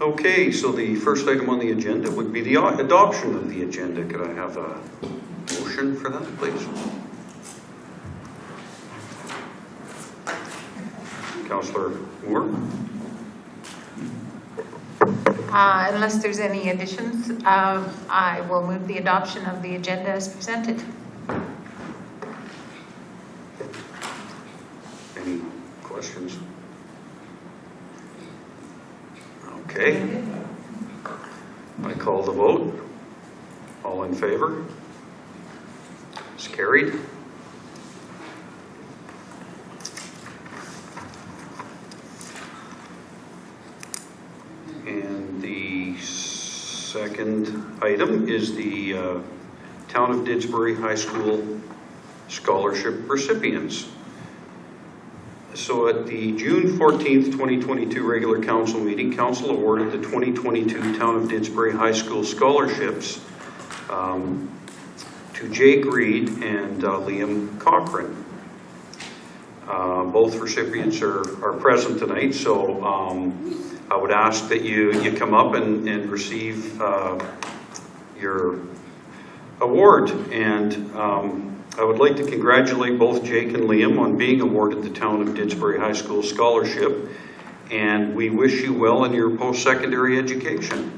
Okay, so the first item on the agenda would be the adoption of the agenda. Could I have a motion for that, please? Councillor Moore? Unless there's any additions, I will move the adoption of the agenda as presented. Any questions? Okay. I call the vote. All in favor? It's carried. And the second item is the Town of Didsbury High School Scholarship recipients. So at the June 14th, 2022 regular council meeting, council awarded the 2022 Town of Didsbury High School scholarships to Jake Reed and Liam Cochran. Both recipients are present tonight, so I would ask that you come up and receive your award. And I would like to congratulate both Jake and Liam on being awarded the Town of Didsbury High School Scholarship, and we wish you well in your post-secondary education.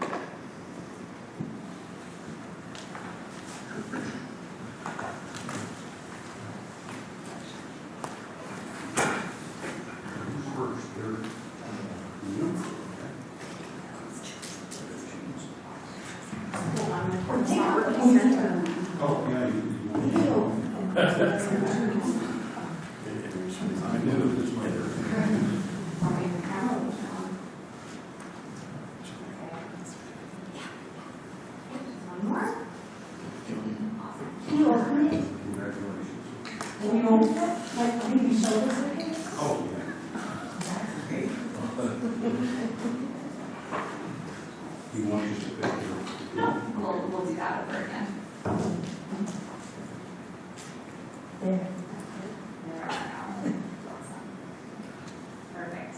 We'll do that over again. There. Perfect.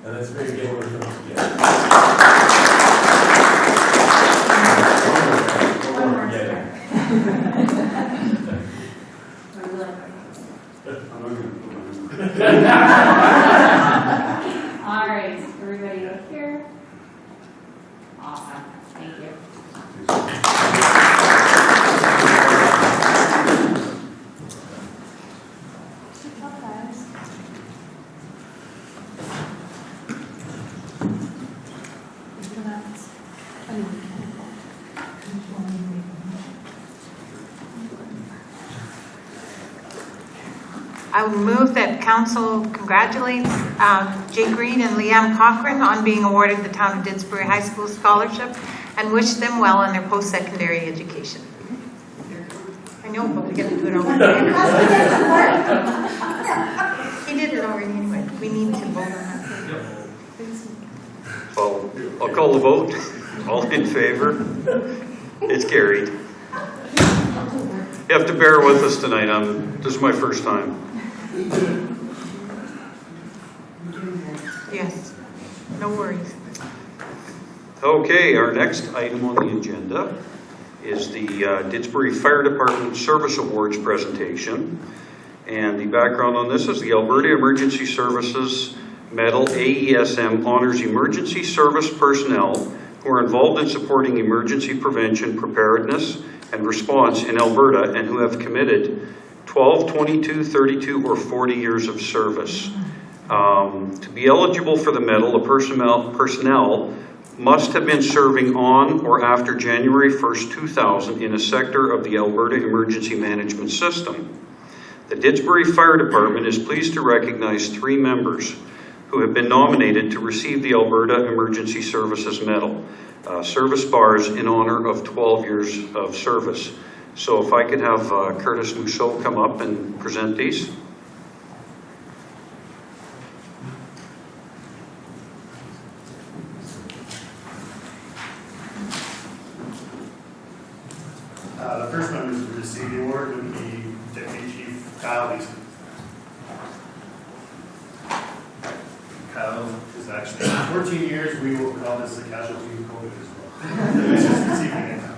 And that's very good. All right, everybody up here. Awesome, thank you. I will move that council congratulates Jake Green and Liam Cochran on being awarded the Town of Didsbury High School Scholarship and wish them well in their post-secondary education. I know, but we got to do it over again. He did it already anyway. We need to vote on that. I'll call the vote. All in favor? It's carried. You have to bear with us tonight. This is my first time. Yes, no worries. Okay, our next item on the agenda is the Didsbury Fire Department Service Awards presentation. And the background on this is the Alberta Emergency Services Medal AESM honors emergency service personnel who are involved in supporting emergency prevention, preparedness, and response in Alberta and who have committed 12, 22, 32, or 40 years of service. To be eligible for the medal, the personnel must have been serving on or after January 1st, 2000 in a sector of the Alberta Emergency Management System. The Didsbury Fire Department is pleased to recognize 3 members who have been nominated to receive the Alberta Emergency Services Medal, service bars in honor of 12 years of service. So if I could have Curtis Mousseau come up and present these. The first members to receive the award would be Deputy Chief Kyle Leeson. Kyle is actually 14 years. We will call this a casualty of COVID as well. He's just receiving it now.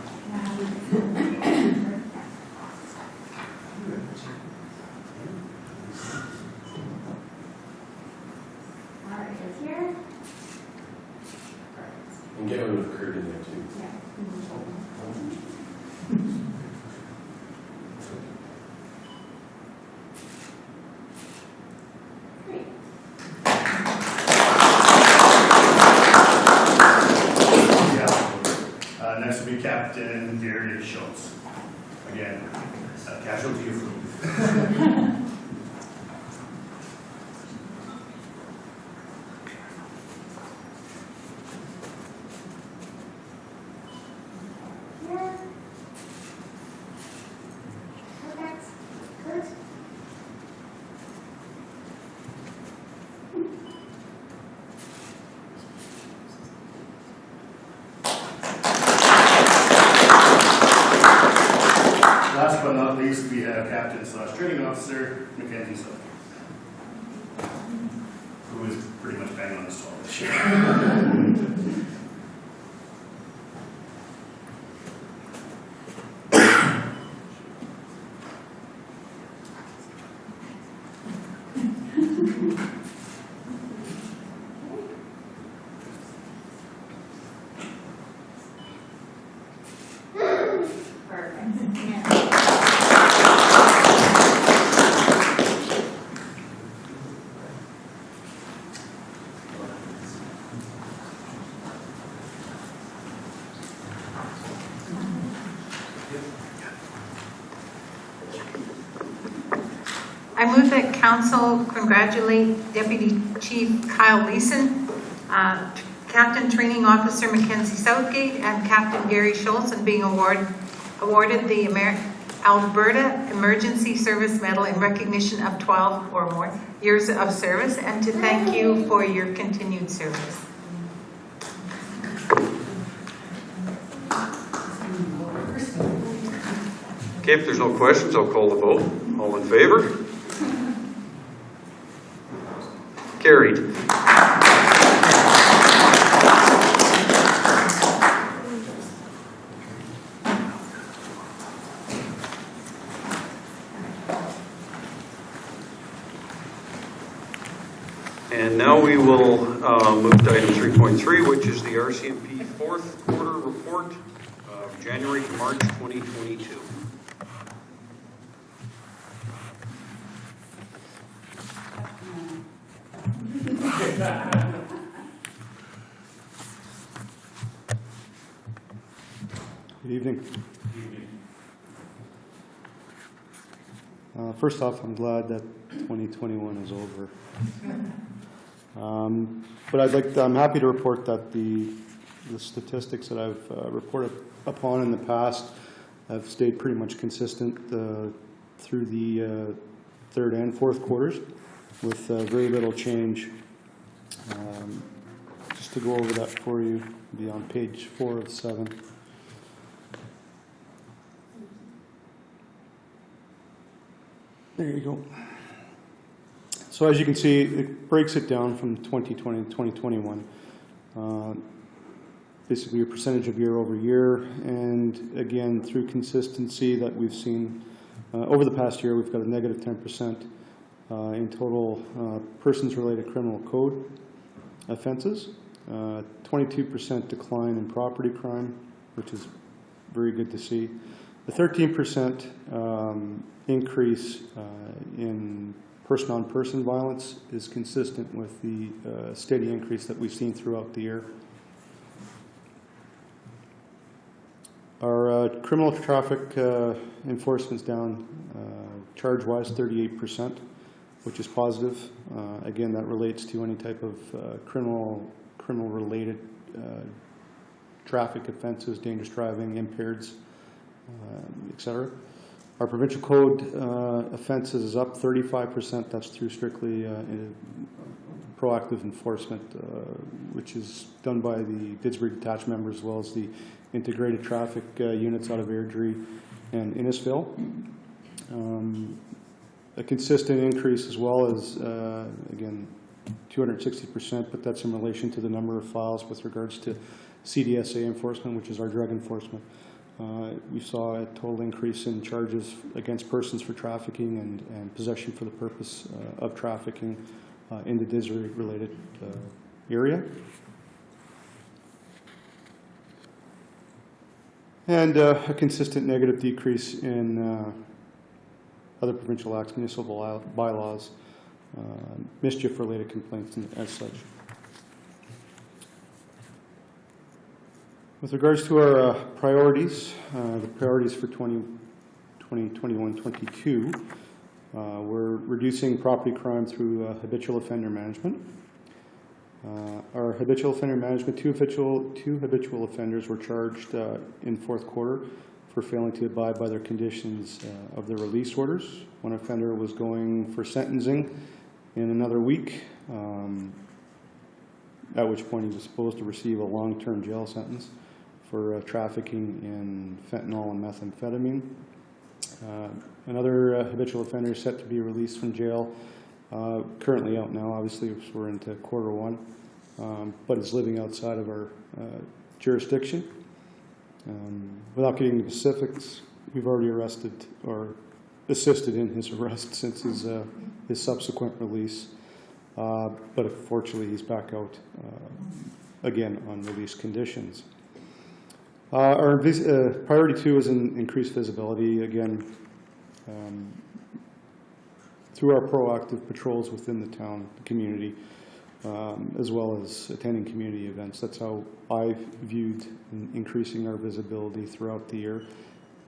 All right, it's here. And get one with Kurt in there too. Yeah. Great. Next will be Captain Gary Schultz. Again, a casualty of food. Here. Perfect. Good. Last but not least, we have Captain/Training Officer Mackenzie Southgate, who is pretty much banging on his 12 this year. Perfect. Yeah. I move that council congratulate Deputy Chief Kyle Leeson, Captain Training Officer Mackenzie Southgate, and Captain Gary Schultz on being awarded the Alberta Emergency Service Medal in recognition of 12 or more years of service, and to thank you for your continued service. Okay, if there's no questions, I'll call the vote. All in favor? Carried. And now we will move to item 3.3, which is the RCMP fourth quarter report of January to March 2022. Good evening. First off, I'm glad that 2021 is over. But I'm happy to report that the statistics that I've reported upon in the past have stayed pretty much consistent through the third and fourth quarters, with very little change. Just to go over that for you, be on page 4 of 7. There you go. So as you can see, it breaks it down from 2020 to 2021. Basically a percentage of year over year, and again, through consistency that we've seen over the past year, we've got a negative 10% in total persons-related criminal code offenses, 22% decline in property crime, which is very good to see. The 13% increase in person-on-person violence is consistent with the steady increase that we've seen throughout the year. Our criminal traffic enforcement's down charge-wise 38%, which is positive. Again, that relates to any type of criminal-related traffic offenses, dangerous driving, impaired etc. Our provincial code offenses is up 35%. That's through strictly proactive enforcement, which is done by the Didsbury detached members as well as the integrated traffic units out of Airdrie and Innisfil. A consistent increase as well as, again, 260%, but that's in relation to the number of files with regards to CDSA enforcement, which is our drug enforcement. We saw a total increase in charges against persons for trafficking and possession for the purpose of trafficking in the Didsbury-related area. And a consistent negative decrease in other provincial acts, municipal bylaws, mischief-related complaints, and as such. With regards to our priorities, the priorities for 2021-22, we're reducing property crime through habitual offender management. Our habitual offender management, two habitual offenders were charged in fourth quarter for failing to abide by their conditions of their release orders. One offender was going for sentencing in another week, at which point he was supposed to receive a long-term jail sentence for trafficking in fentanyl and methamphetamine. Another habitual offender is set to be released from jail, currently out now, obviously we're into quarter one, but is living outside of our jurisdiction. Without getting into specifics, we've already arrested or assisted in his arrest since his subsequent release, but unfortunately he's back out again on release conditions. Our priority 2 is increased visibility, again, through our proactive patrols within the town, the community, as well as attending community events. That's how I've viewed increasing our visibility throughout the year,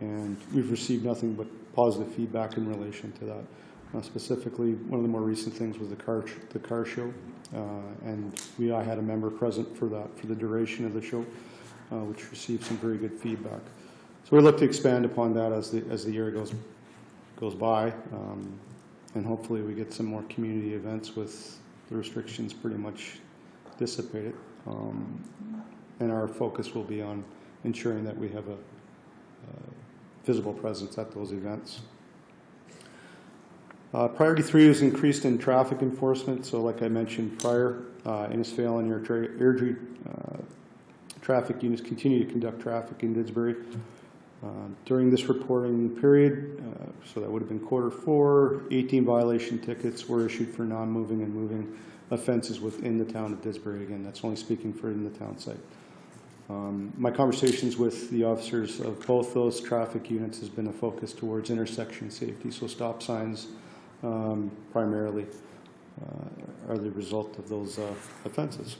and we've received nothing but positive feedback in relation to that. Specifically, one of the more recent things was the car show, and I had a member present for that for the duration of the show, which received some very good feedback. So we look to expand upon that as the year goes by, and hopefully we get some more community events with the restrictions pretty much dissipated. And our focus will be on ensuring that we have a visible presence at those events. Priority 3 is increased in traffic enforcement. So like I mentioned prior, Innisfil and Airdrie traffic units continue to conduct traffic in Didsbury. During this reporting period, so that would have been quarter 4, 18 violation tickets were issued for non-moving and moving offenses within the town of Didsbury. Again, that's only speaking for in the town site. My conversations with the officers of both those traffic units has been a focus towards intersection safety, so stop signs primarily are the result of those offenses.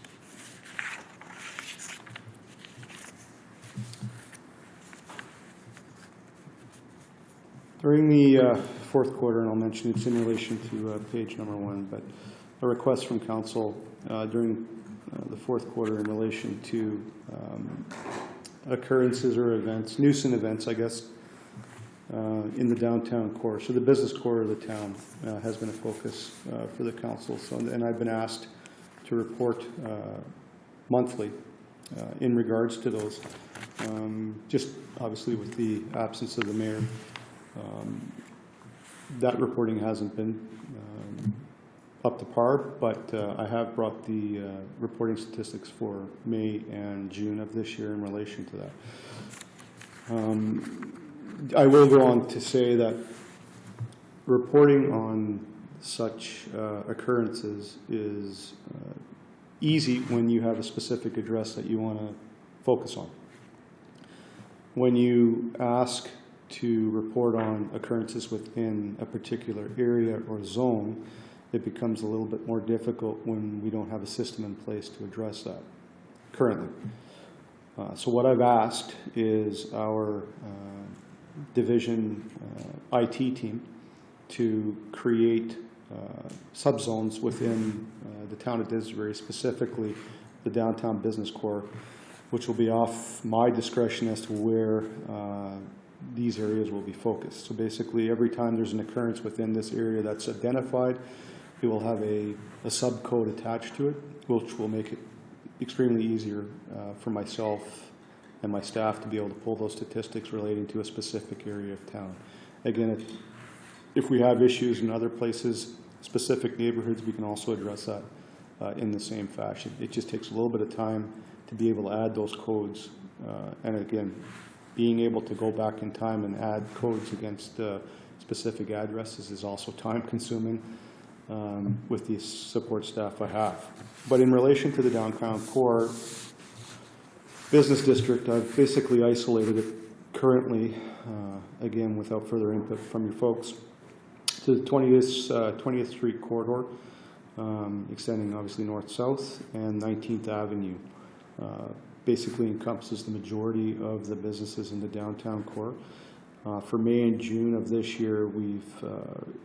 During the fourth quarter, and I'll mention it's in relation to page number 1, but a request from council during the fourth quarter in relation to occurrences or events, nuisance events, I guess, in the downtown core. So the business core of the town has been a focus for the council. So, and I've been asked to report monthly in regards to those. Just obviously with the absence of the mayor, that reporting hasn't been up to par, but I have brought the reporting statistics for May and June of this year in relation to that. I will go on to say that reporting on such occurrences is easy when you have a specific address that you want to focus on. When you ask to report on occurrences within a particular area or zone, it becomes a little bit more difficult when we don't have a system in place to address that currently. So what I've asked is our division IT team to create subzones within the town of Didsbury, specifically the downtown business core, which will be off my discretion as to where these areas will be focused. So basically, every time there's an occurrence within this area that's identified, we will have a subcode attached to it, which will make it extremely easier for myself and my staff to be able to pull those statistics relating to a specific area of town. Again, if we have issues in other places, specific neighborhoods, we can also address that in the same fashion. It just takes a little bit of time to be able to add those codes. And again, being able to go back in time and add codes against specific addresses is also time consuming with the support staff I have. But in relation to the downtown core business district, I've basically isolated it currently, again, without further input from your folks, to the 20th Street corridor, extending obviously north-south, and 19th Avenue. Basically encompasses the majority of the businesses in the downtown core. For May and June of this year, we've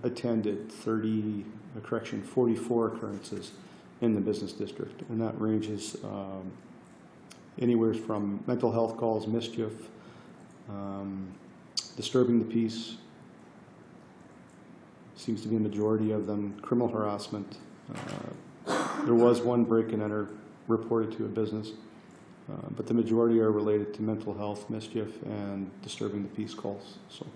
attended 44 occurrences in the business district, and that ranges anywhere from mental health calls, mischief, disturbing the peace, seems to be a majority of them, criminal harassment. There was one break and enter reported to a business, but the majority are related to mental health, mischief, and disturbing the peace calls. So,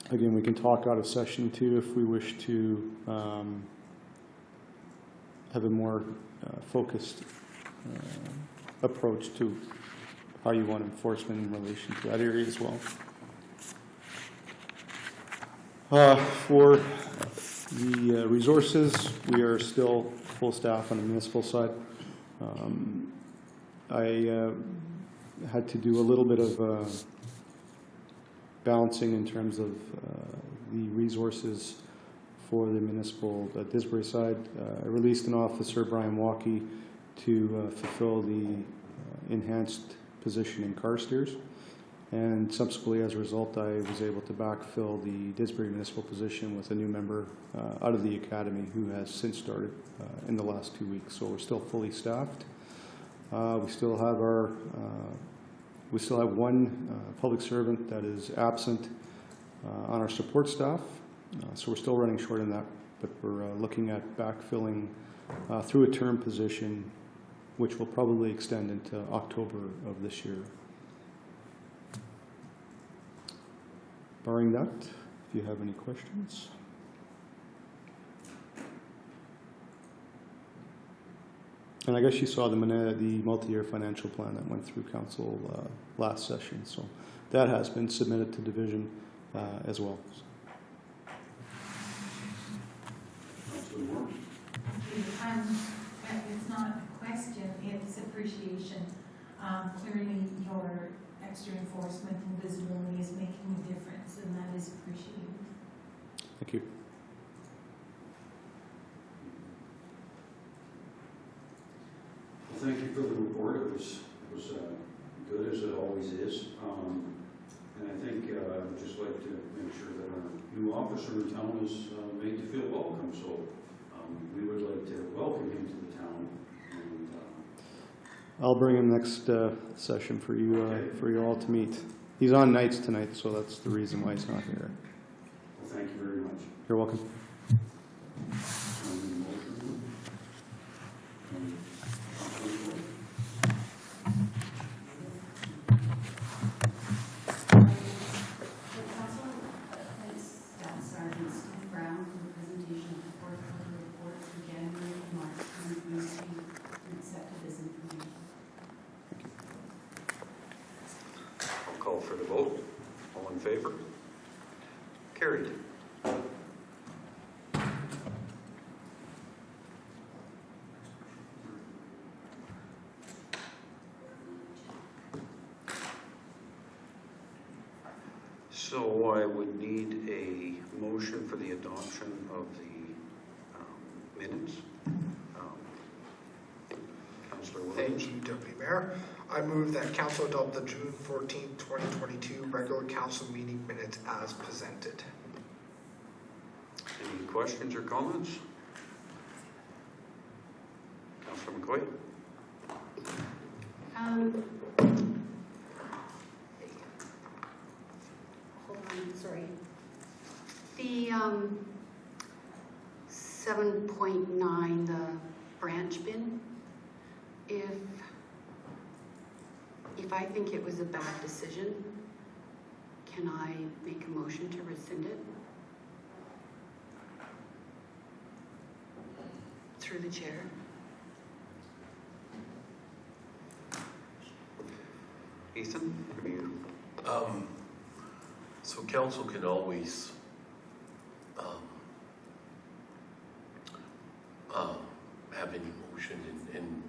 again, we can talk out of session too if we wish to have a more focused approach to how you want enforcement in relation to that area as well. For the resources, we are still full staff on the municipal side. I had to do a little bit of balancing in terms of the resources for the municipal Disbury side. I released an officer, Brian Walkie, to fulfill the enhanced position in car steers. And subsequently, as a result, I was able to backfill the Disbury municipal position with a new member out of the academy who has since started in the last 2 weeks. So we're still fully staffed. We still have one public servant that is absent on our support staff. So we're still running short in that, but we're looking at backfilling through a term position, which will probably extend into October of this year. Barring that, if you have any questions. And I guess you saw the multi-year financial plan that went through council last session. So that has been submitted to division as well. It's not a question, it's appreciation. Clearly, your extra enforcement and visibility is making a difference, and that is appreciated. Thank you. Well, thank you for the report. It was good, as it always is. And I think I would just like to make sure that our new officer in town is made to feel welcome. So we would like to welcome him to the town. And, I'll bring him next session for you all to meet. He's on nights tonight, so that's the reason why he's not here. well, thank you very much. You're welcome. Call for the vote. All in favor? Carried. So I would need a motion for the adoption of the minutes. Councillor Williams. Thank you, Deputy Mayor. I move that Council adopt the June 14, 2022 regular Council meeting minutes as presented. Any questions or comments? Councillor McCoy? Hold on, sorry. The 7.9, the branch bin, if I think it was a bad decision, can I make a motion to rescind it? Through the chair. Ethan, have you? So council can always have any motion and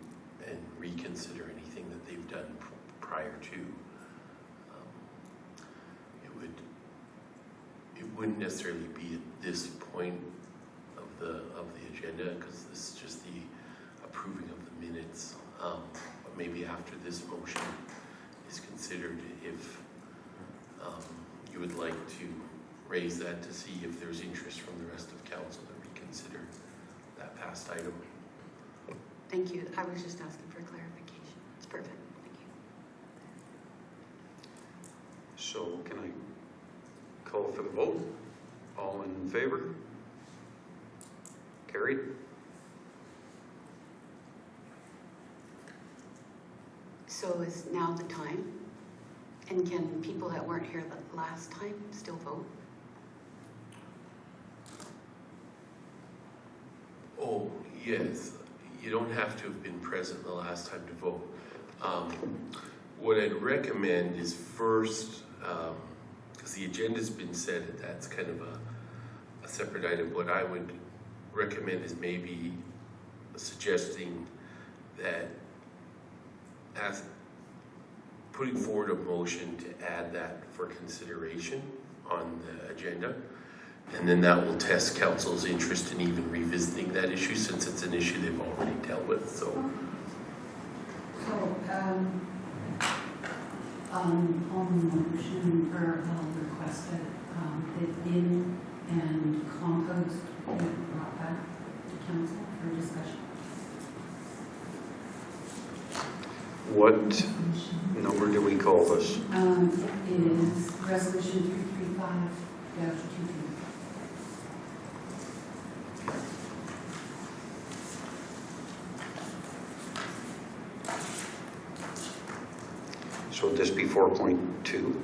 reconsider anything that they've done prior to. It wouldn't necessarily be at this point of the agenda, because this is just the approving of the minutes. But maybe after this motion is considered, if you would like to raise that to see if there's interest from the rest of council to reconsider that past item. Thank you. I was just asking for clarification. It's perfect. Thank you. So can I call for the vote? All in favor? Carried. So is now the time? And can people that weren't here the last time still vote? Oh, yes. You don't have to have been present the last time to vote. What I'd recommend is first, because the agenda's been set, that's kind of a separate item. What I would recommend is maybe suggesting that as putting forward a motion to add that for consideration on the agenda. And then that will test council's interest in even revisiting that issue, since it's an issue they've already dealt with, so. On the motion, or I'll request that the bin and compost be brought back to council for discussion. What number do we call this? It is resolution 335-23. So would this be 4.2?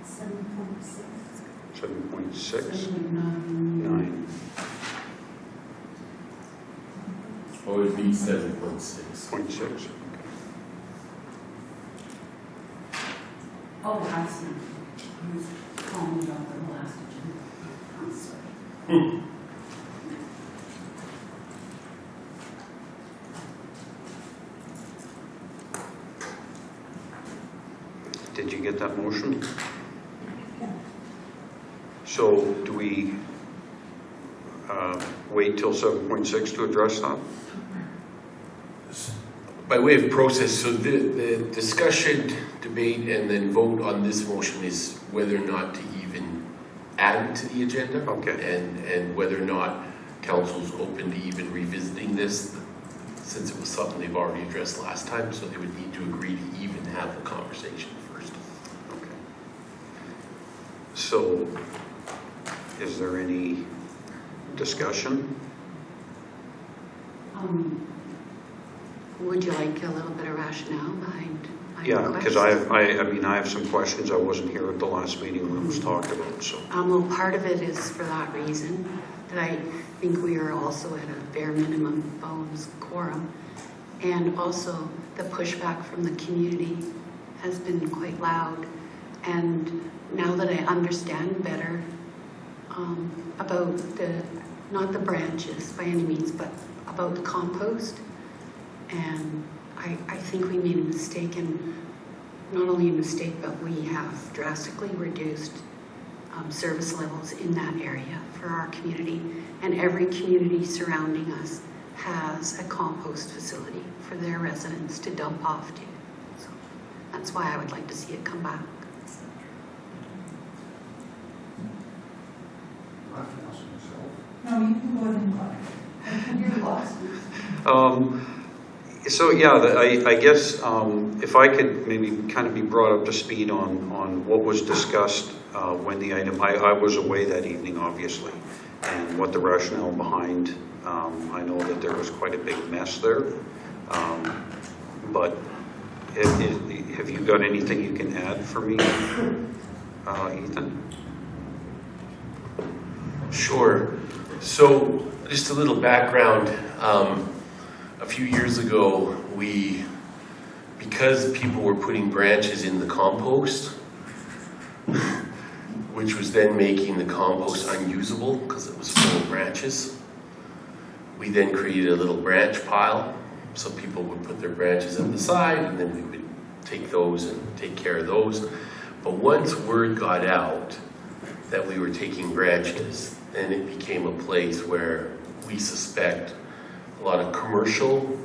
7.6. 7.6? 7.9. 9. Or it would be 7.6. 0.6. Oh, I see. I was calling about the last agenda. I'm sorry. Did you get that motion? So do we wait till 7.6 to address that? By way of process, so the discussion, debate, and then vote on this motion is whether or not to even add it to the agenda. Okay. And whether or not council's open to even revisiting this, since it was something they've already addressed last time, so they would need to agree to even have the conversation first. Okay. So is there any discussion? Would you like a little bit of rationale behind my Yeah, request? because I have some questions. I wasn't here at the last meeting when it was talked about, so. Well, part of it is for that reason, that I think we are also at a bare minimum bones quorum. And also the pushback from the community has been quite loud. And now that I understand better about not the branches by any means, but about the compost, and I think we made a mistake, and not only a mistake, but we have drastically reduced service levels in that area for our community. And every community surrounding us has a compost facility for their residents to dump off to. So that's why I would like to see it come back. No, you can go ahead and go. You're lost. So yeah, I guess if I could maybe kind of be brought up to speed on what was discussed when the item, I was away that evening, obviously, and what the rationale behind, I know that there was quite a big mess there, but have you got anything you can add for me, Ethan? Sure. So just a little background. A few years ago, because people were putting branches in the compost, which was then making the compost unusable because it was full of branches, we then created a little branch pile. So people would put their branches on the side, and then we would take those and take care of those. But once word got out that we were taking branches, then it became a place where we suspect a lot of commercial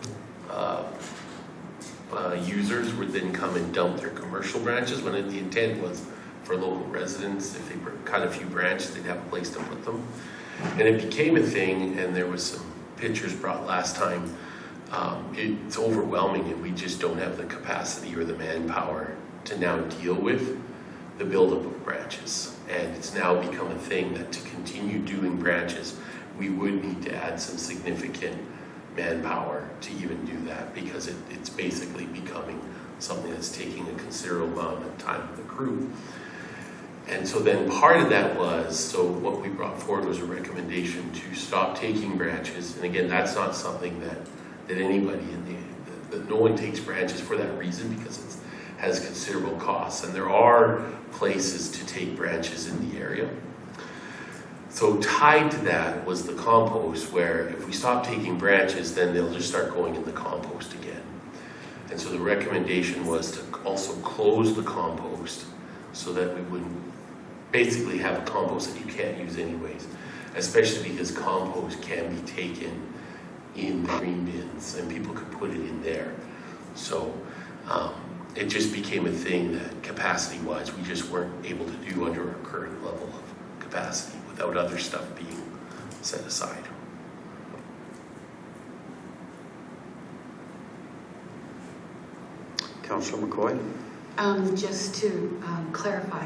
users would then come and dump their commercial branches, when the intent was for local residents, if they cut a few branches, they'd have a place to put them. And it became a thing, and there was some pictures brought last time. It's overwhelming, and we just don't have the capacity or the manpower to now deal with the buildup of branches. And it's now become a thing that to continue doing branches, we would need to add some significant manpower to even do that, because it's basically becoming something that's taking a considerable amount of time of the crew. And so then part of that was, so what we brought forward was a recommendation to stop taking branches. And again, that's not something that anybody that no one takes branches for that reason, because it has considerable costs. And there are places to take branches in the area. So tied to that was the compost, where if we stop taking branches, then they'll just start going in the compost again. And so the recommendation was to also close the compost so that we wouldn't basically have a compost that you can't use anyways, especially because compost can be taken in the green bins and people could put it in there. So it just became a thing that capacity-wise, we just weren't able to do under our current level of capacity without other stuff being set aside. Councillor McCoy? Just to clarify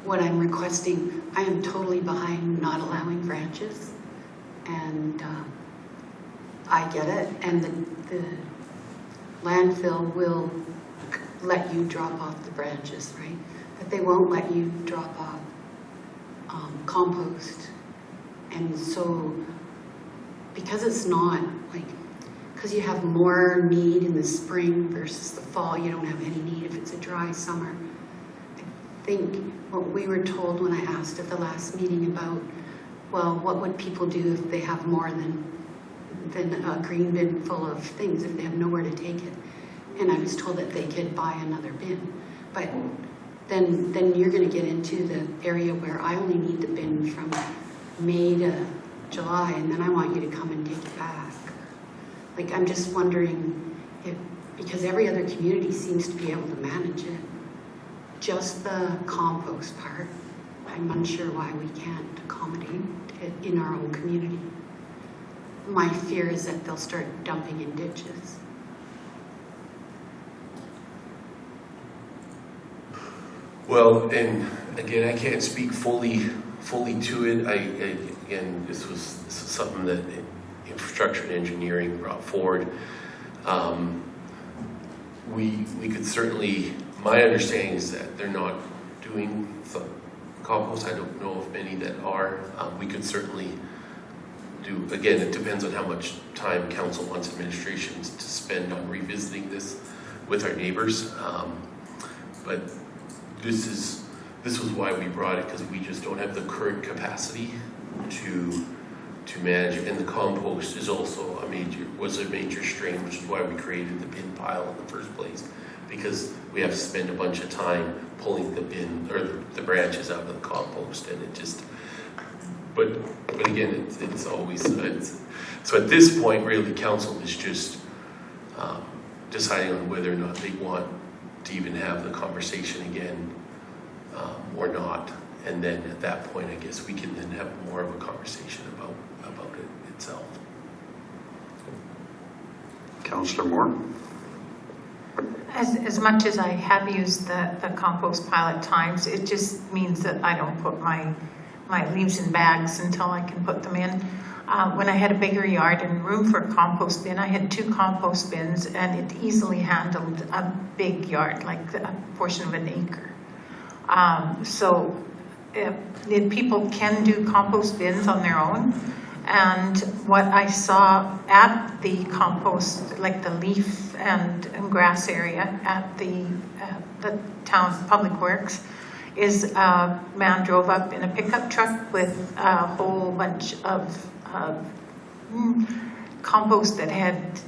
what I'm requesting, I am totally behind not allowing branches, and I get it, and the landfill will let you drop off the branches, right? But they won't let you drop off compost. And so, because it's not like, because you have more need in the spring versus the fall, you don't have any need if it's a dry summer. I think what we were told when I asked at the last meeting about, well, what would people do if they have more than a green bin full of things, if they have nowhere to take it? And I was told that they could buy another bin. But then you're going to get into the area where I only need the bin from May to July, and then I want you to come and take it back. Like, I'm just wondering if, because every other community seems to be able to manage it, just the compost part, I'm unsure why we can't accommodate it in our own community. My fear is that they'll start dumping in ditches. Well, and again, I can't speak fully to it. Again, this is something that infrastructure and engineering brought forward. We could certainly, my understanding is that they're not doing the compost. I don't know of many that are. We could certainly do, again, it depends on how much time council wants administration to spend on revisiting this with our neighbors. But this was why we brought it, because we just don't have the current capacity to manage it. And the compost is also was a major strain, which is why we created the bin pile in the first place, because we have to spend a bunch of time pulling the bin or the branches out of the compost, and it just. But again, it's always so at this point, really, council is just deciding on whether or not they want to even have the conversation again or not. And then at that point, I guess we can then have more of a conversation about it itself. Councillor Moore? As much as I have used the compost pile at times, it just means that I don't put my leaves in bags until I can put them in. When I had a bigger yard and room for a compost bin, I had 2 compost bins, and it easily handled a big yard, like a portion of an acre. People can do compost bins on their own. And what I saw at the compost, like the leaf and grass area at the town public works, is a man drove up in a pickup truck with a whole bunch of compost that had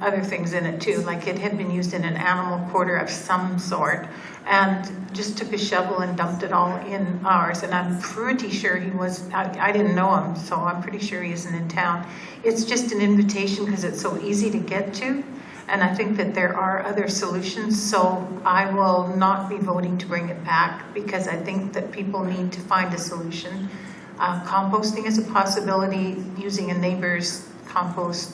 other things in it too, like it had been used in an animal quarter of some sort, and just took a shovel and dumped it all in ours. And I'm pretty sure he was, I didn't know him, so I'm pretty sure he isn't in town. It's just an invitation because it's so easy to get to, and I think that there are other solutions, so I will not be voting to bring it back because I think that people need to find a solution. Composting is a possibility, using a neighbor's compost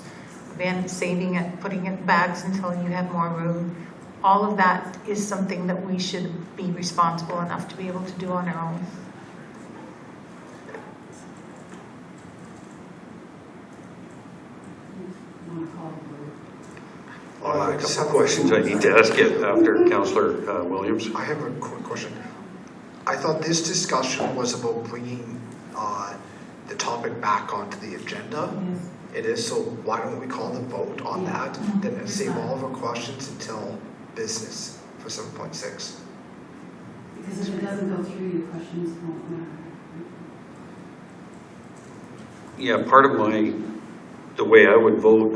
bin, saving it, putting it in bags until you have more room. All of that is something that we should be responsible enough to be able to do on our own. Want to call the vote? I have a couple of questions I need to ask you after Councillor Williams. I have a quick question. I thought this discussion was about bringing the topic back onto the agenda. Yes. It is, so why don't we call the vote on Yeah. that, then save all of our questions until business for 7.6. Because if it doesn't go through, your questions won't matter. Yeah, part of the way I would vote,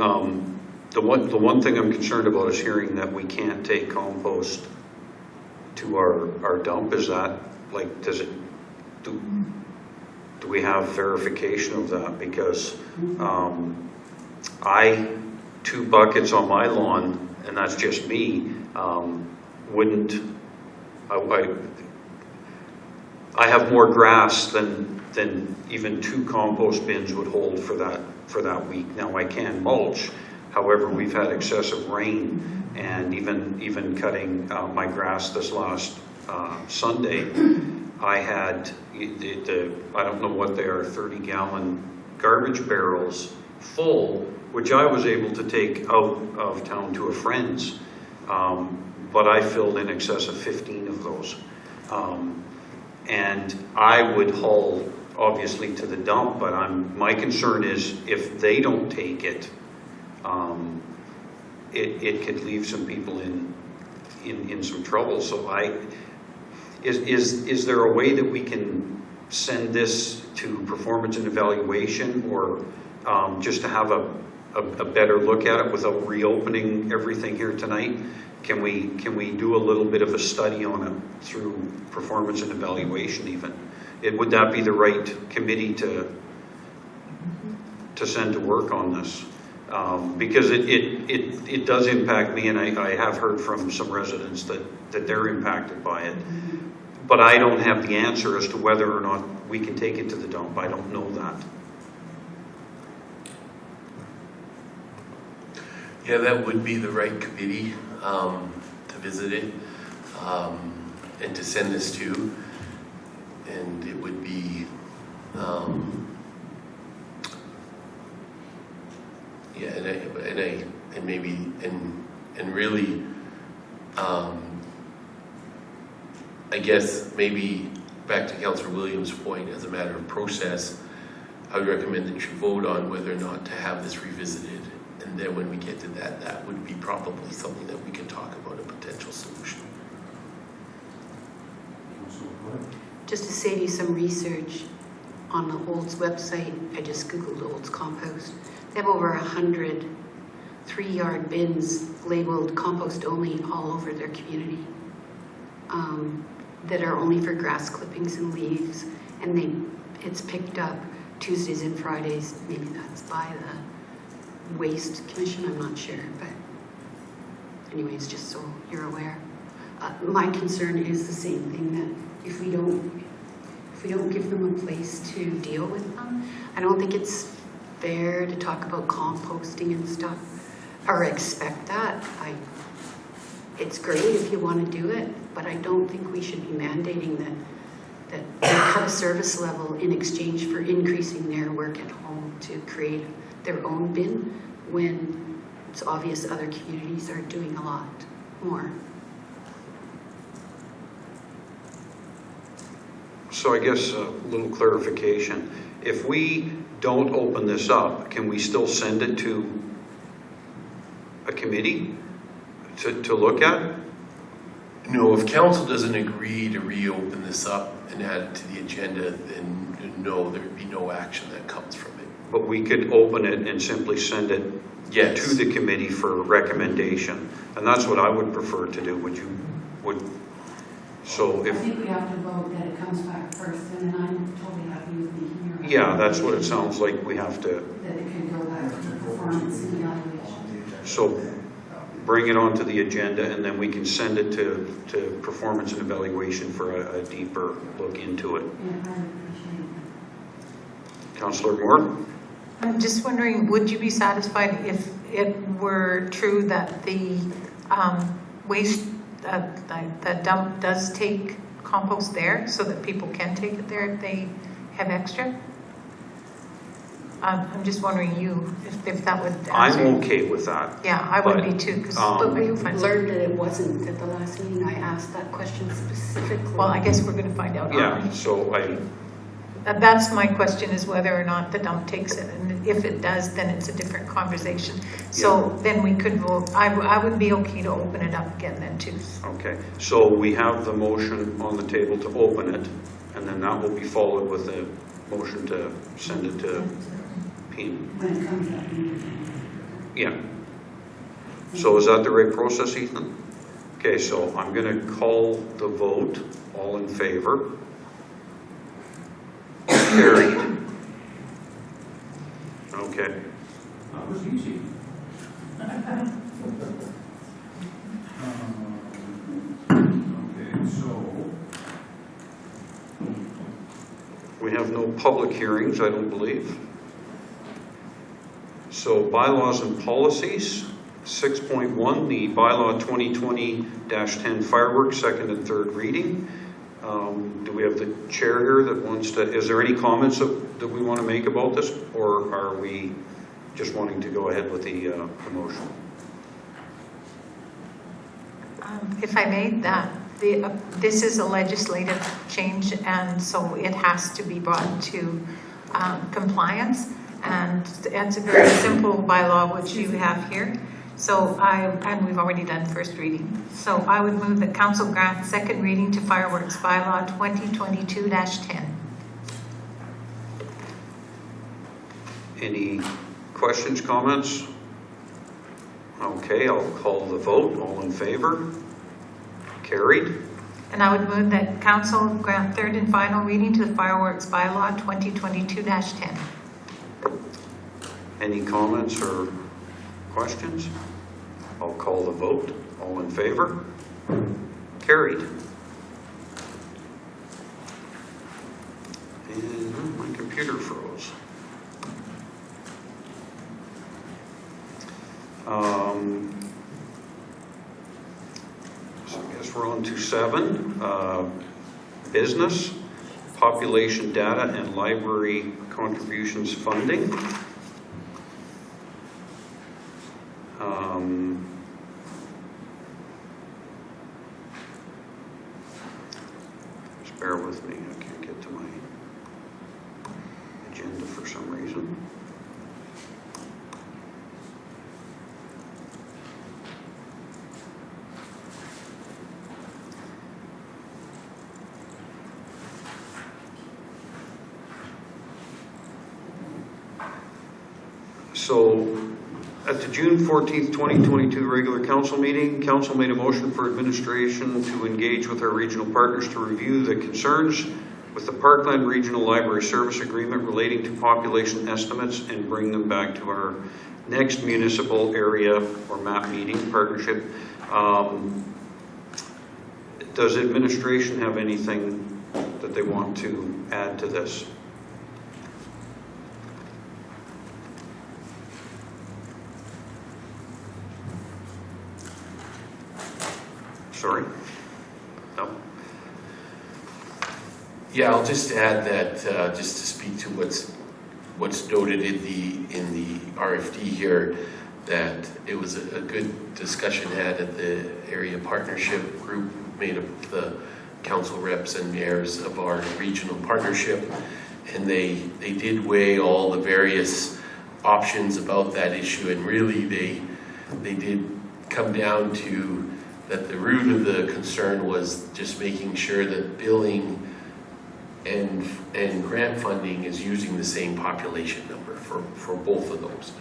the one thing I'm concerned about is hearing that we can't take compost to our dump. Is that, like, do we have verification of that? Because 2 buckets on my lawn, and that's just me, I have more grass than even 2 compost bins would hold for that week. Now I can mulch, however, we've had excessive rain, and even cutting my grass this last Sunday, I had I don't know what they are, 30-gallon garbage barrels full, which I was able to take out of town to a friend's, but I filled in excess of 15 of those. And I would haul, obviously, to the dump, but my concern is if they don't take it, it could leave some people in some trouble. So is there a way that we can send this to performance and evaluation, or just to have a better look at it without reopening everything here tonight? Can we do a little bit of a study on it through performance and evaluation even? Would that be the right committee to send to work on this? Because it does impact me, and I have heard from some residents that they're impacted by it. But I don't have the answer as to whether or not we can take it to the dump. I don't know that. Yeah, that would be the right committee to visit it and to send this to. And it would be, really, I guess maybe back to Councillor Williams' point, as a matter of process, I would recommend that you vote on whether or not to have this revisited. And then when we get to that, that would be probably something that we can talk about, a potential solution. Just to save you some research, on the Olds website, I just Googled Olds compost. They have over 100 3-yard bins labeled compost only all over their community that are only for grass clippings and leaves. And it's picked up Tuesdays and Fridays. Maybe that's by the Waste Commission, I'm not sure. But anyways, just so you're aware. My concern is the same thing, that if we don't give them a place to deal with them, I don't think it's fair to talk about composting and stuff or expect that. it's great if you want to do it, but I don't think we should be mandating that they cut a service level in exchange for increasing their work at home to create their own bin when it's obvious other communities are doing a lot more. So I guess a little clarification. If we don't open this up, can we still send it to a committee to look at? No, if council doesn't agree to reopen this up and add it to the agenda, then no, there would be no action that comes from it. But we could open it and simply send it Yes. to the committee for recommendation. And that's what I would prefer to do. So I if, think we have to vote that it comes back first, and then I'm totally happy with making your. yeah, that's what it sounds like we have to, That it can go back to performance and evaluation. so bring it onto the agenda and then we can send it to performance and evaluation for a deeper look into it. Yeah, I appreciate that. Councillor Moore? I'm just wondering, would you be satisfied if it were true that the waste, the dump does take compost there so that people can take it there if they have extra? I'm just wondering if that would answer. I'm okay with that. Yeah, I would But, be too, because But we learned that it wasn't at the last meeting. I asked that question specifically. well, I guess we're going to find out. Yeah, so That's my question, is whether or not the dump takes it. And if it does, then it's a different conversation. So then we could vote. I would be okay to open it up again then too. okay. So we have the motion on the table to open it, and then that will be followed with a motion to send it to P. When it comes up. Yeah. So is that the right process, Ethan? Okay, so I'm going to call the vote. All in favor? Carried. Okay. That was easy. Okay, so, We have no public hearings, I don't believe. So bylaws and policies, 6.1, the bylaw 2020-10 fireworks, second and third reading. Do we have the chair here that wants to, is there any comments that we want to make about this, or are we just wanting to go ahead with the motion? If I may, this is a legislative change, and so it has to be brought to compliance. And it's a very simple bylaw, which you have here. So and we've already done first reading. So I would move that council grant second reading to fireworks bylaw 2022-10. Any questions, comments? Okay, I'll call the vote. All in favor? Carried. And I would move that council grant third and final reading to the fireworks bylaw 2022-10. Any comments or questions? I'll call the vote. All in favor? Carried. And my computer froze. So I guess we're on to 7. Business, population data, and library contributions funding. Just bear with me, I can't get to my agenda for some reason. So at the June 14th, 2022 regular council meeting, council made a motion for administration to engage with our regional partners to review the concerns with the Parkland Regional Library Service Agreement relating to population estimates and bring them back to our next municipal area or MAP meeting partnership. Does administration have anything that they want to add to this? sorry? No? Yeah, I'll just add that, just to speak to what's noted in the RFD here, that it was a good discussion had at the area partnership group made up of the council reps and mayors of our regional partnership, and they did weigh all the various options about that issue, and really they did come down to that the root of the concern was just making sure that billing and grant funding is using the same population number for both of those.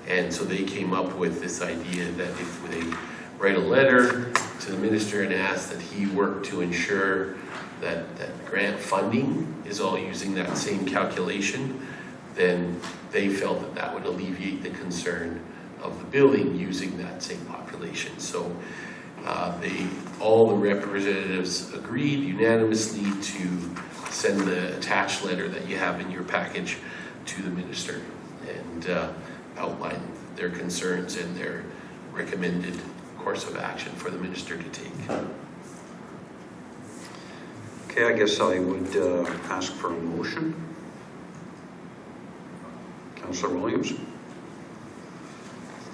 And so they came up with this idea that if they write a letter to the minister and ask that he work to ensure that grant funding is all using that same calculation, then they felt that that would alleviate the concern of the billing using that same population. So all the representatives agreed unanimously to send the attached letter that you have in your package to the minister and outline their concerns and their recommended course of action for the minister to take. Okay, I guess I would ask for a motion. Councillor Williams.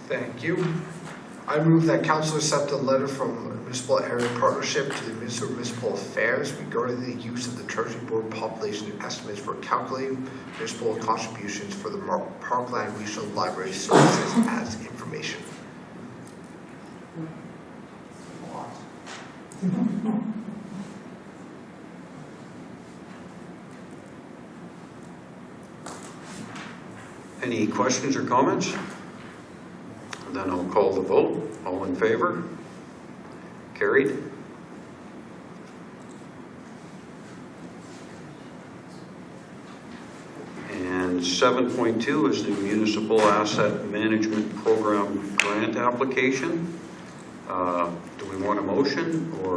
Thank you. I move that council accept a letter from Municipal Area Partnership to the Minister of Municipal Affairs regarding the use of the Treasury Board population estimates for calculating municipal contributions for the Parkland Regional Library Services as information. Any questions or comments? Then I'll call the vote. All in favor? Carried. And 7.2 is the Municipal Asset Management Program grant application. Do we want a motion, or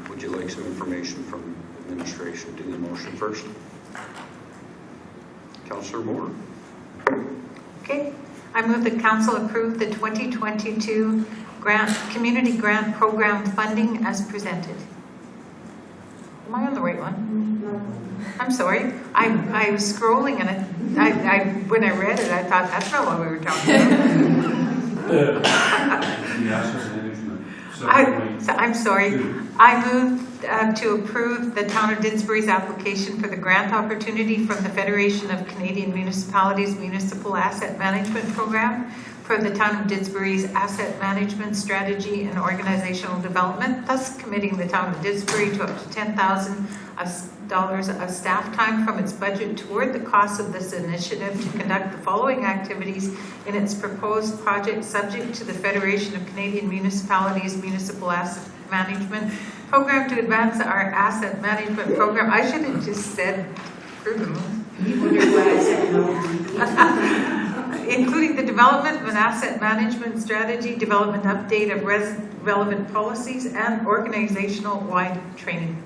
would you like some information from administration? Do the motion first. Councillor Moore. Okay, I move that council approve the 2022 community grant program funding as presented. Am I on the right one? I'm sorry. I was scrolling and when I read it, I thought that's not what we were talking about. I'm sorry. I move to approve the Town of Didsbury's application for the grant opportunity from the Federation of Canadian Municipalities Municipal Asset Management Program for the Town of Didsbury's asset management strategy and organizational development, thus committing the Town of Didsbury to up to $10,000 of staff time from its budget toward the cost of this initiative to conduct the following activities in its proposed project, subject to the Federation of Canadian Municipalities Municipal Asset Management Program to advance our asset management program. I should have just said including the development of an asset management strategy, development update of relevant policies, and organizational-wide training.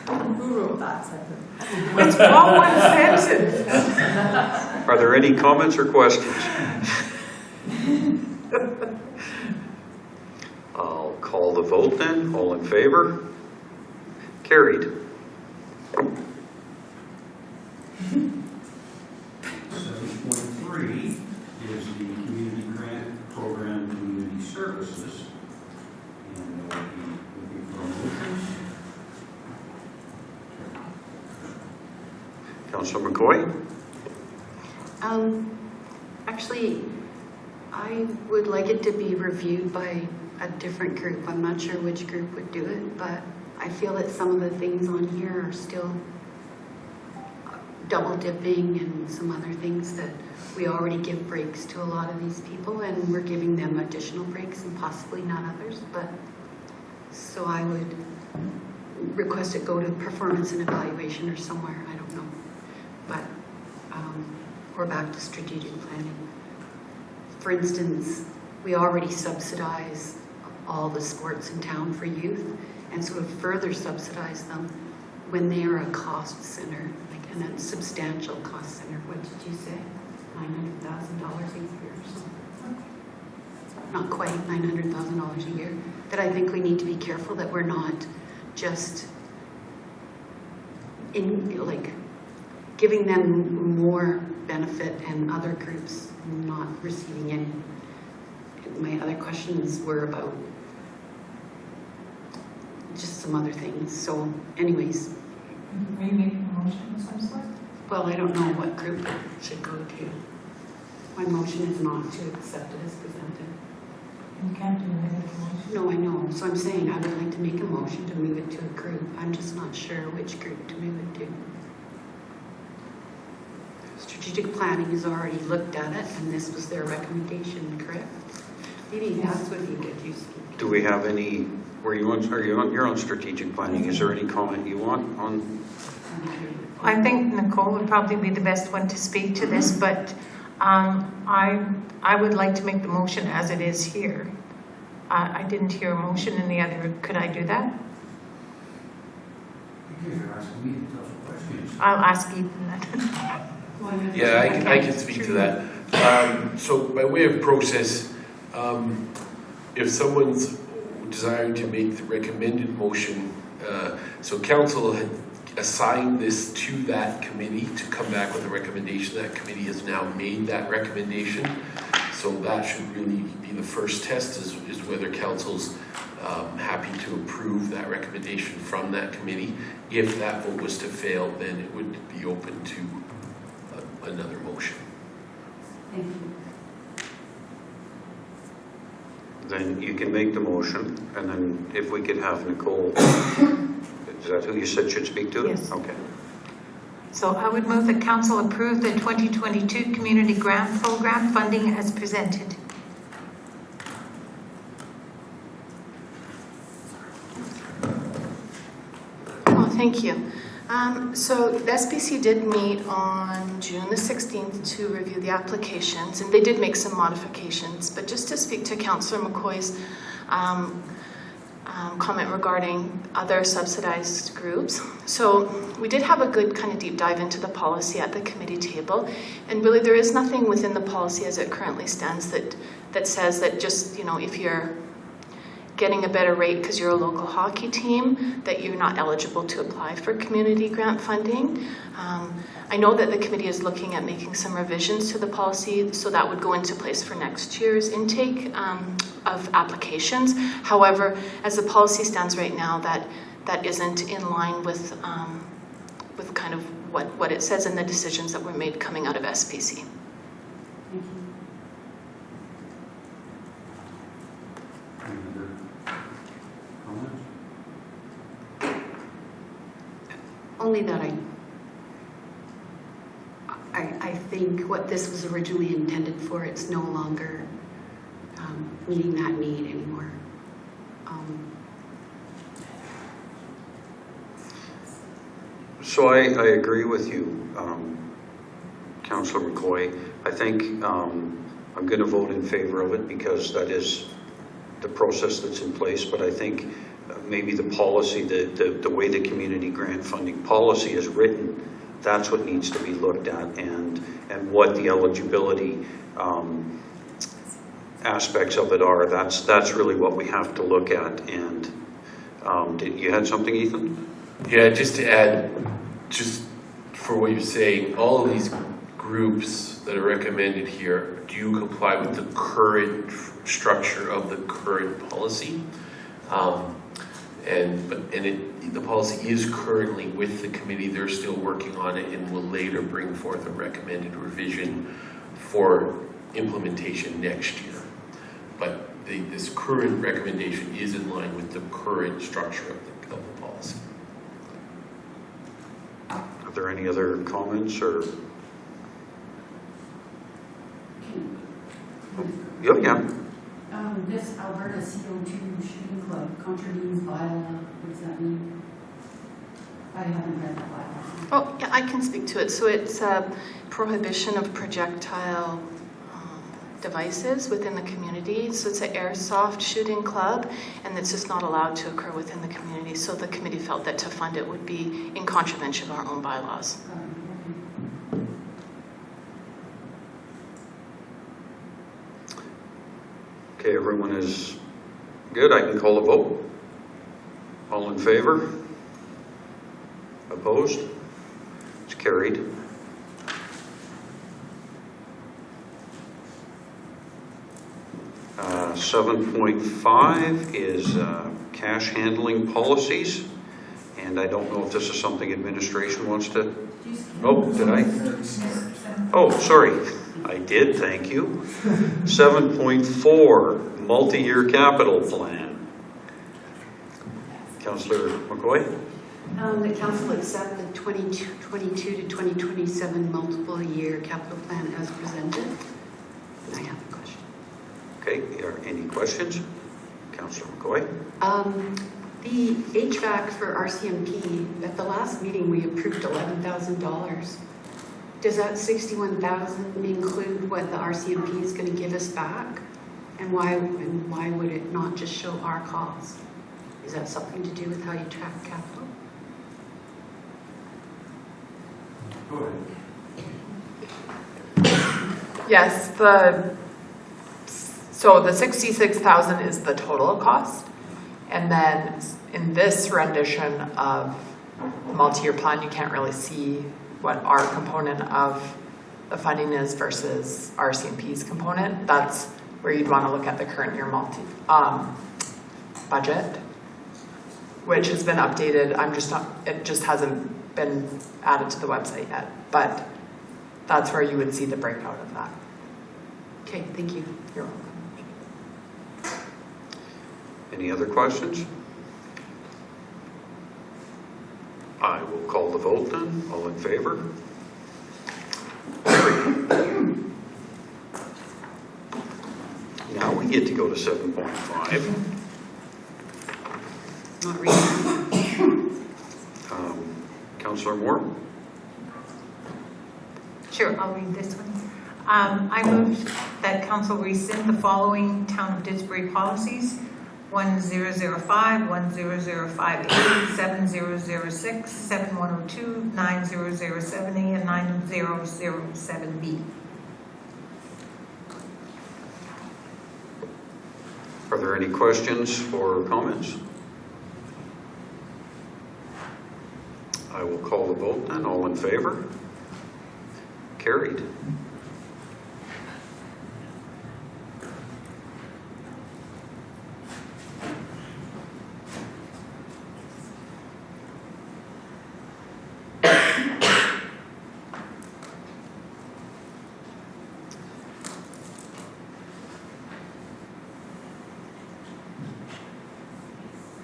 Who wrote that sentence? It's all one sentence. Are there any comments or questions? I'll call the vote then. All in favor? Carried. 7.3 is the Community Grant Program Community Services. And we'll be looking for a motion. Councillor McCoy? Actually, I would like it to be reviewed by a different group. I'm not sure which group would do it, but I feel that some of the things on here are still double dipping and some other things that we already give breaks to a lot of these people, and we're giving them additional breaks and possibly not others. But so I would request it go to performance and evaluation or somewhere, I don't know, but or back to strategic planning. For instance, we already subsidize all the sports in town for youth, and so to further subsidize them when they are a cost center, like and a substantial cost center. What did you say? $900,000 a year or something? not quite $900,000 a year, that I think we need to be careful that we're not just giving them more benefit and other groups not receiving any. My other questions were about just some other things. So anyways. Are you making a motion of some sort? Well, I don't know what group it should go to. My motion is not to accept it as presented. You can't do a negative motion. No, I know. So I'm saying I would like to make a motion to move it to a group. I'm just not sure which group to move it to. Strategic planning has already looked at it, and this was their recommendation, correct? Maybe that's what you get you speak. Do we have any, you're on strategic planning, is there any comment you want on? I think Nicole would probably be the best one to speak to this, but I would like to make the motion as it is here. I didn't hear a motion in the other. Could I do that? Because you're asking me tough questions. I'll ask Ethan then. Yeah, I can speak to that. So by way of process, if someone's desiring to make the recommended motion, so council had assigned this to that committee to come back with a recommendation. That committee has now made that recommendation. So that should really be the first test is whether council's happy to approve that recommendation from that committee. If that vote was to fail, then it would be open to another motion. Thank you. Then you can make the motion, and then if we could have Nicole, is that who you said should speak to it? Yes. Okay. So I would move that council approve the 2022 Community Grant Program funding as presented. Well, thank you. So the SBC did meet on June the 16th to review the applications, and they did make some modifications. But just to speak to Councillor McCoy's comment regarding other subsidized groups. So we did have a good kind of deep dive into the policy at the committee table, and really there is nothing within the policy as it currently stands that says that just, if you're getting a better rate because you're a local hockey team, that you're not eligible to apply for community grant funding. I know that the committee is looking at making some revisions to the policy, so that would go into place for next year's intake of applications. However, as the policy stands right now, that isn't in line with kind of what it says in the decisions that were made coming out of SPC. Thank you. Any other comments? Only that I think what this was originally intended for, it's no longer meeting that need anymore. So I agree with you, Councillor McCoy. I think I'm going to vote in favor of it because that is the process that's in place, but I think maybe the policy, the way the community grant funding policy is written, that's what needs to be looked at, and what the eligibility aspects of it are. That's really what we have to look at. And you had something, Ethan? Yeah, just to add, just for what you're saying, all of these groups that are recommended here do comply with the current structure of the current policy. The policy is currently with the committee. They're still working on it and will later bring forth a recommended revision for implementation next year. But this current recommendation is in line with the current structure of the policy. Are there any other comments or? Yeah. This Alberta CO2 Shooting Club contravenes bylaw, what does that mean? I haven't read that bylaw. Oh, yeah, I can speak to it. So it's a prohibition of projectile devices within the community. So it's an airsoft shooting club, and it's just not allowed to occur within the community. So the committee felt that to fund it would be in contravention of our own bylaws. Okay, everyone is good. I can call a vote. All in favor? Opposed? It's carried. Uh, 7.5 is cash handling policies. And I don't know if this is something administration wants to... Oh, did I? Oh, sorry. I did, thank you. 7.4, multi-year capital plan. Councillor McCoy? The council accept the 2022 to 2027 multiple year capital plan as presented. I have a question. Okay, are any questions? Councillor McCoy? The HVAC for RCMP, at the last meeting, we approved $11,000. Does that 61,000 include what the RCMP is going to give us back? And why would it not just show our costs? Is that something to do with how you track capital? Go ahead. Yes, so the 66,000 is the total cost. And then in this rendition of the multi-year plan, you can't really see what our component of the funding is versus RCMP's component. That's where you'd want to look at the current year budget, which has been updated. It just hasn't been added to the website yet, but that's where you would see the breakout of that. Okay, thank you. You're welcome. Any other questions? I will call the vote then. All in favor? Now we get to go to 7.5. Not reading. Councillor Moore? Sure, I'll read this one. I move that council rescind the following Town of Didsbury policies: 1005, 10058, 7006, 7102, 9007A, and 9007B. Are there any questions or comments? I will call the vote then. All in favor? Carried.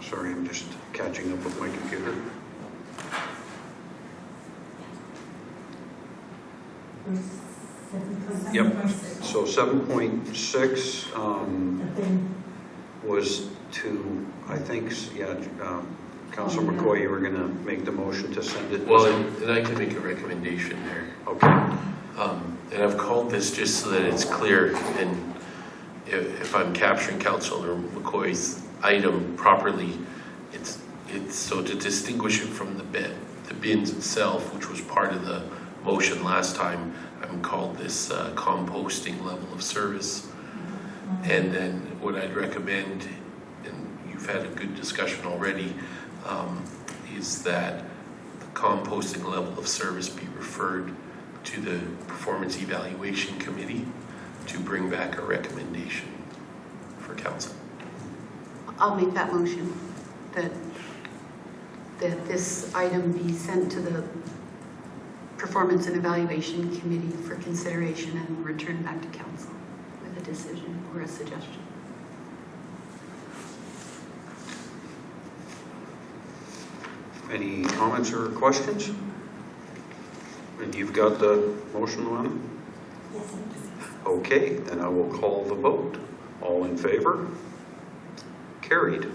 Sorry, I'm just catching up with my computer. Yep. So 7.6 was to, I think, Councilor McCoy, you were going to make the motion to send it. Well, and I can make a recommendation there. Okay. And I've called this just so that it's clear, and if I'm capturing Councilor McCoy's item properly, it's so to distinguish it from the bins itself, which was part of the motion last time. I'm called this composting level of service. And then what I'd recommend, and you've had a good discussion already, is that the composting level of service be referred to the Performance Evaluation Committee to bring back a recommendation for council. I'll make that motion that this item be sent to the Performance and Evaluation Committee for consideration and returned back to council with a decision or a suggestion. Any comments or questions? And you've got the motion on? Yes, Okay, then I will call the vote. All in favor? Carried.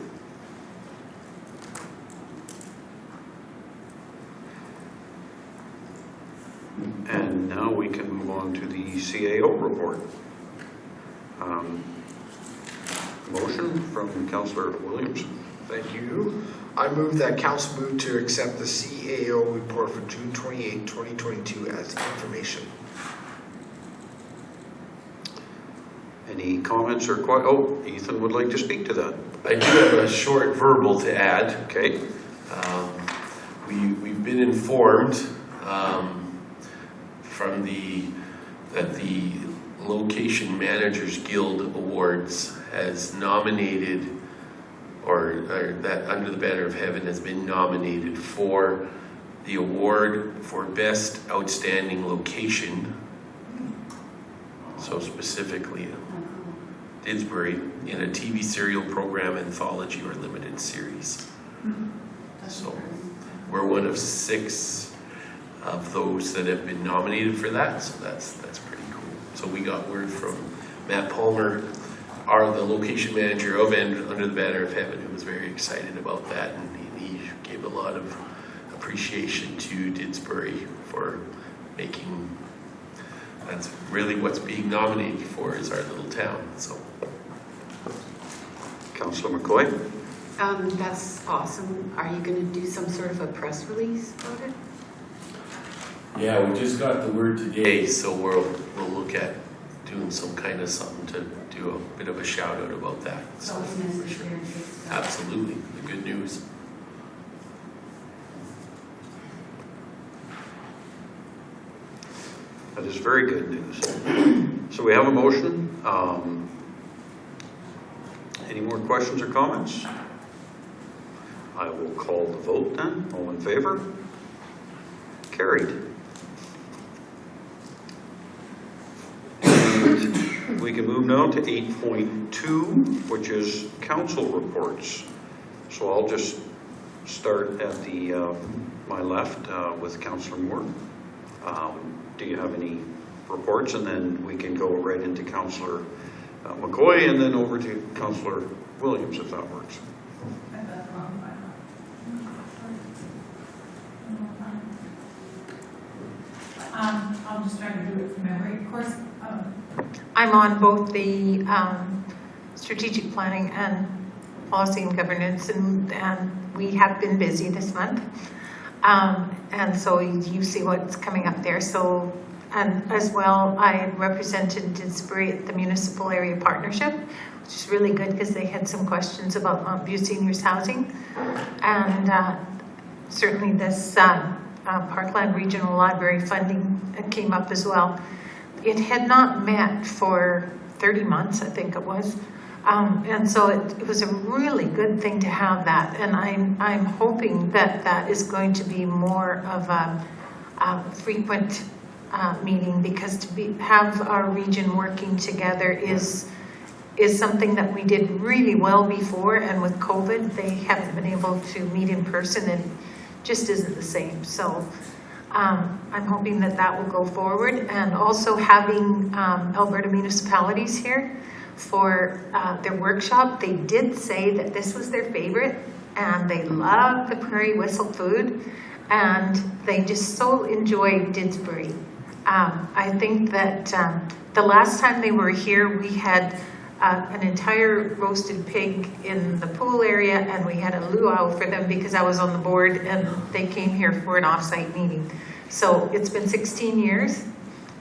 And now we can move on to the CAO report. Motion from Councillor Williams. Thank you. I move that council move to accept the CAO report for June 28, 2022 as information. Any comments or Ethan would like to speak to that. I do have a short verbal to add. Okay. We've been informed that the Location Managers Guild Awards has nominated, or that Under the Banner of Heaven has been nominated for the award for Best Outstanding Location. So specifically Didsbury in a TV serial program, anthology, or limited series. So we're one of 6 of those that have been nominated for that, so that's pretty cool. So we got word from Matt Palmer, the location manager of Under the Banner of Heaven, who was very excited about that, and he gave a lot of appreciation to Didsbury for making. That's really what's being nominated for, is our little town. So, Councillor McCoy? That's awesome. Are you going to do some sort of a press release about it? yeah, we just got the word today, so we'll look at doing some kind of something to do a bit of a shout out about that. So, for sure. Absolutely, the good news. That is very good news. So we have a motion. Any more questions or comments? I will call the vote then. All in favor? Carried. And we can move now to 8.2, which is council reports. So I'll just start at my left with Councillor Moore. Do you have any reports? And then we can go right into Councillor McCoy and then over to Councillor Williams, if that works. I'll just try to do it from memory. Of course, I'm on both the strategic planning and policy and governance, and we have been busy this month. And so you see what's coming up there. So, and as well, I represented Didsbury at the Municipal Area Partnership, which is really good because they had some questions about Mount View Seniors Housing. And certainly this Parkland Regional Library funding came up as well. It had not met for 30 months, I think it was. And so it was a really good thing to have that. And I'm hoping that that is going to be more of a frequent meeting, because to have our region working together is something that we did really well before, and with COVID, they haven't been able to meet in person, and just isn't the same. So I'm hoping that that will go forward, and also having Alberta municipalities here for their workshop. They did say that this was their favorite, and they love the Prairie Whistle food, and they just so enjoyed Didsbury. I think that the last time they were here, we had an entire roasted pig in the pool area, and we had a luau for them because I was on the board, and they came here for an off-site meeting. So it's been 16 years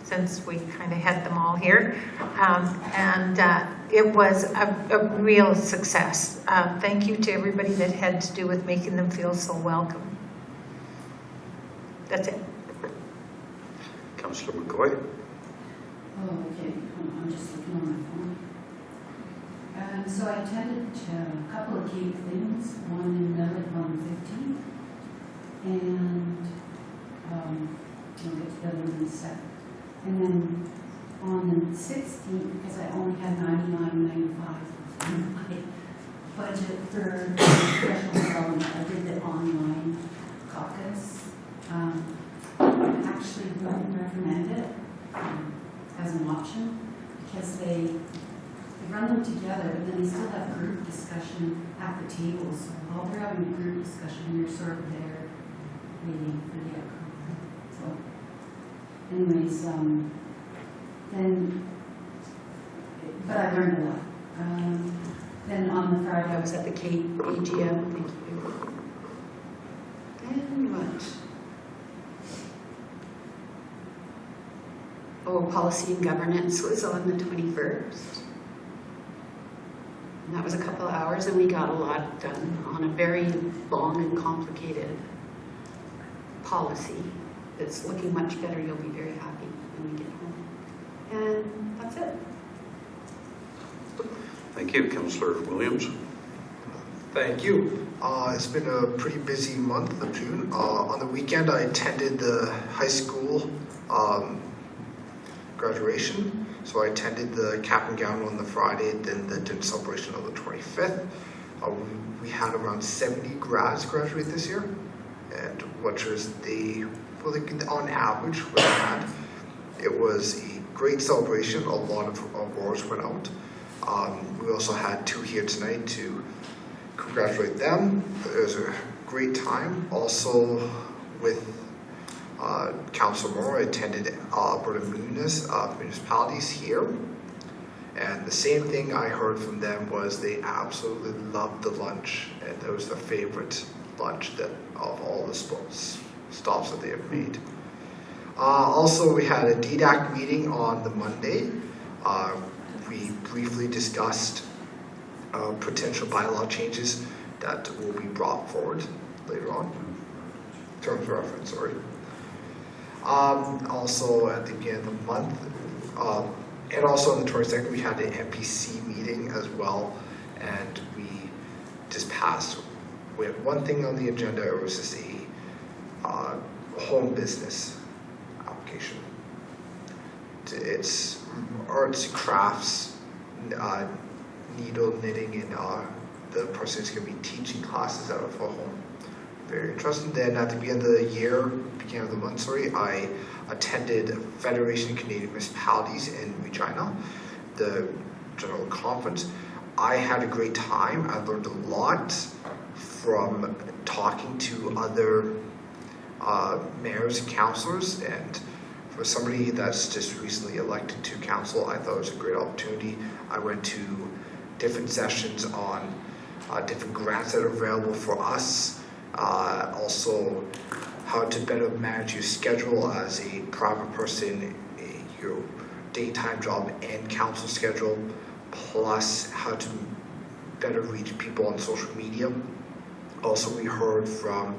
since we kind of had them all here, and it was a real success. Thank you to everybody that had to do with making them feel so welcome. That's it. Councillor McCoy? Oh, okay. I'm just looking on my phone. So I attended a couple of key things, one in Miller on the 15th, and we'll get to the other one in a sec. And then on the 16th, because I only had $99.95 in my budget for professional development, I did the online caucus. I actually wouldn't recommend it as an option, because they run them together, but then they still have group discussion at the table. So while they're having a group discussion, you're sort of there waiting for the outcome. So anyways, but I learned a lot. Then on the Friday, I was at the AGM. Thank you. And what? Oh, policy and governance was on the 21st. And that was a couple of hours, and we got a lot done on a very long and complicated policy that's looking much better. You'll be very happy when we get home. And that's it. Thank you, Councillor Williams. Thank you. It's been a pretty busy month of June. On the weekend, I attended the high school graduation. So I attended the cap and gown on the Friday, then the dinner celebration on the 25th. We had around 70 grads graduate this year, and which was on average what I had. It was a great celebration. A lot of awards went out. We also had 2 here tonight to congratulate them. It was a great time. Also with Councillor Moore, I attended Alberta municipalities here. And the same thing I heard from them was they absolutely loved the lunch, and that was their favorite lunch of all the stops that they have made. Also, we had a DDAC meeting on the Monday. We briefly discussed potential bylaw changes that will be brought forward later on. Terms of reference, sorry. Also at the beginning of the month, and also on the 22nd, we had an MPC meeting as well, and we just passed. We had one thing on the agenda. It was just a home business application. It's arts, crafts, needle knitting, and the person is going to be teaching classes out of a home. Very interesting. Then at the beginning of the month, I attended Federation of Canadian Municipalities in Regina, the general conference. I had a great time. I learned a lot from talking to other mayors and councillors, and for somebody that's just recently elected to council, I thought it was a great opportunity. I went to different sessions on different grants that are available for us. Also, how to better manage your schedule as a private person, your daytime job and council schedule, plus how to better reach people on social media. Also, we heard from